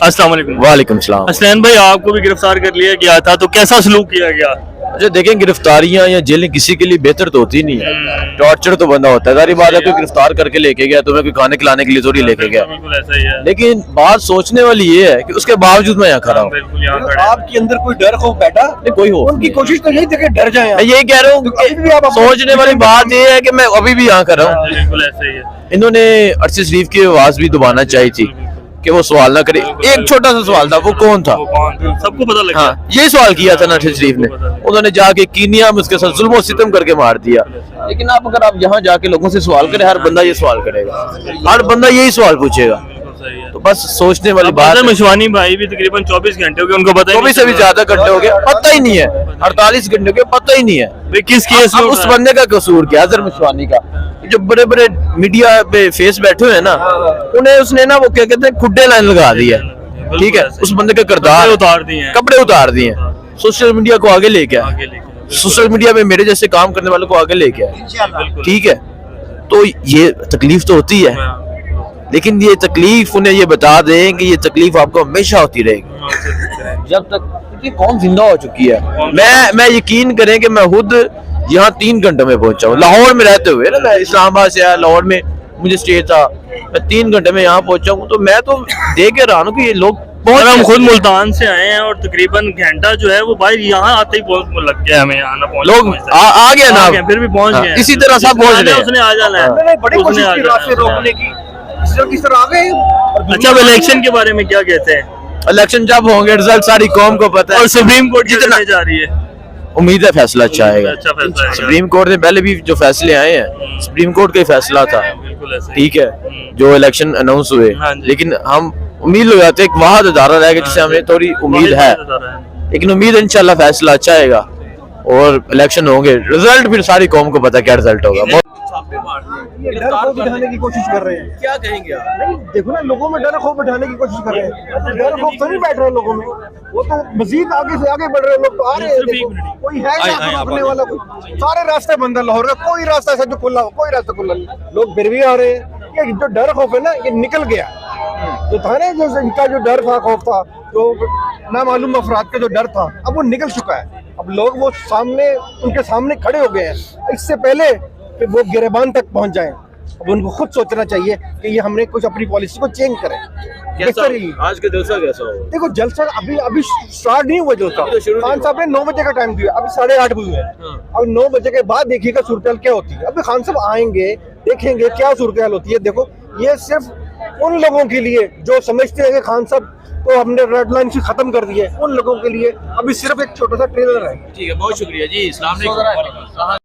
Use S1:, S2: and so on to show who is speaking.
S1: अस्सलाम वालेकुम।
S2: वालेकुम सलाम।
S1: असलैन भाई, आपको भी गिरफ्तार कर लिया गया था, तो कैसा सलूक किया गया?
S2: अच्छा देखें, गिरफ्तारियां या जेलें किसी के लिए बेहतर तो होती नहीं है। टॉर्चर तो बंदा होता है, सारी बात है। कोई गिरफ्तार करके लेके गया, तुम्हें कोई खाने खिलाने के लिए थोड़ी लेके गया।
S1: बिल्कुल ऐसा ही है।
S2: लेकिन बात सोचने वाली ये है कि उसके बावजूद मैं यहाँ खड़ा हूँ।
S1: बिल्कुल यहाँ खड़े हैं।
S3: आपके अंदर कोई डर खौफ बैठा?
S2: नहीं, कोई हो
S3: उनकी कोशिश तो यही थी कि डर जाए।
S2: मैं यही कह रहा हूँ कि सोचने वाली बात ये है कि मैं अभी भी यहाँ खड़ा हूँ।
S1: बिल्कुल ऐसा ही है।
S2: इन्होंने अरशद शरीफ की आवाज भी दबाना चाहिए थी कि वो सवाल ना करे। एक छोटा सा सवाल था, वो कौन था?
S1: वो कौन था? सबको पता लग गया।
S2: हाँ, ये सवाल किया था ना अरशद शरीफ ने। उन्होंने जाके कीनिया में उसके साथ जुल्म और सितम करके मार दिया। लेकिन आप अगर आप यहाँ जाके लोगों से सवाल करें, हर बंदा ये सवाल करेगा, हर बंदा यही सवाल पूछेगा।
S1: बिल्कुल सही है।
S2: तो बस सोचने वाली बात है।
S1: मशवानी भाई भी तकरीबन 24 घंटे हो गए, उनको पता ही
S2: 24 से भी ज्यादा घंटे हो गए, पता ही नहीं है। 48 घंटे हो गए, पता ही नहीं है।
S1: भाई किस केस में
S2: अब उस बंदे का कसूर क्या? अजहर मशवानी का। जो बड़े बड़े मीडिया पे फेस बैठे हुए हैं ना, उन्हें उसने ना वो क्या कहते हैं खुड्डे लाइन लगा दी है। ठीक है, उस बंदे का किरदार
S1: उतार दिए हैं।
S2: कपड़े उतार दिए हैं। सोशल मीडिया को आगे लेके आए,
S1: आगे लेके
S2: सोशल मीडिया में मेरे जैसे काम करने वालों को आगे लेके आए।
S1: बिल्कुल।
S2: ठीक है, तो ये तकलीफ तो होती है, लेकिन ये तकलीफ उन्हें ये बता दें कि ये तकलीफ आपको हमेशा होती रहेगी जब तक कि कौम जिंदा हो चुकी है। मैं यकीन करें कि मैं खुद यहाँ 3 घंटों में पहुंचा हूँ। लाहौर में रहते हुए ना, मैं इस्लामाबाद से आया, लाहौर में मुझे स्टे था, मैं 3 घंटे में यहाँ पहुंचा हूँ। तो मैं तो देख के रहा हूँ कि ये लोग
S1: और हम खुद मुल्तान से आए हैं और तकरीबन घंटा जो है वो भाई यहाँ आते ही बहुत लग गया हमें, यहाँ ना
S2: लोग आ गए ना,
S1: फिर भी पहुंच गए।
S2: इसी तरह सब पहुंच रहे हैं।
S1: उसने आ जाना है।
S3: मैंने बड़ी
S1: उसने
S3: कोशिश
S1: आ
S3: की
S1: जाना
S3: रास्ते
S1: है।
S3: रोकने की, किस तरह आ गए।
S1: अच्छा, अब इलेक्शन के बारे में क्या कहते हैं?
S2: इलेक्शन जब होंगे, रिजल्ट सारी कौम को पता है।
S1: और सुप्रीम कोर्ट
S2: जितना
S1: जितना जा रही है,
S2: उम्मीद है फैसला अच्छा आएगा।
S1: अच्छा फैसला आएगा।
S2: सुप्रीम कोर्ट ने पहले भी जो फैसले आए हैं, सुप्रीम कोर्ट का ही फैसला था।
S1: बिल्कुल ऐसा ही।
S2: ठीक है, जो इलेक्शन अनाउंस हुए,
S1: हाँ जी।
S2: लेकिन हम उम्मीद लगाते हैं एक वाहद अदारा रहेगा जिससे हमें थोड़ी उम्मीद है। लेकिन उम्मीद है इंशाल्लाह फैसला अच्छा आएगा और इलेक्शन होंगे, रिजल्ट फिर सारी कौम को पता क्या रिजल्ट होगा।
S3: ये डर खौफ बिठाने की कोशिश कर रहे हैं।
S2: क्या कहेंगे आप?
S3: नहीं, देखो ना, लोगों में डर खौफ बिठाने की कोशिश कर रहे हैं। डर खौफ तो नहीं बैठ रहे लोगों में, वो तो मजीद आगे से आगे बढ़ रहे हैं। लोग तो आ रहे हैं, देखो, कोई है यहाँ पर रोकने वाला? कोई सारे रास्ते बंद है लाहौर का, कोई रास्ता ऐसा जो खुला हो, कोई रास्ता खुला नहीं। लोग फिर भी आ रहे हैं। ये जो डर खौफ है ना, ये निकल गया। जो था ना, जो इनका जो डर था, खौफ था, जो नामालूम अफराद का जो डर था, अब वो निकल चुका है। अब लोग वो सामने, उनके सामने खड़े हो गए हैं। इससे पहले कि वो गिरबान तक पहुंच जाएं, अब उनको खुद सोचना चाहिए कि ये हमने कुछ अपनी पॉलिसी को चेंज करें।
S2: आज का जलसा कैसा होगा?
S3: देखो, जलसा अभी स्टार्ट नहीं हुआ। जलसा खान साहब ने 9 बजे का टाइम दिया, अभी 8:30 हुए हैं। अब 9 बजे के बाद देखिएगा सूरत क्या होती है। अभी खान साहब आएंगे, देखेंगे क्या सूरत होती है। देखो, ये सिर्फ उन लोगों के लिए जो समझते हैं कि खान साहब को हमने रेड लाइन से खत्म कर दिया है, उन लोगों के लिए अभी सिर्फ एक छोटा सा ट्रेलर है।
S2: ठीक है, बहुत शुक्रिया जी। इस्लाम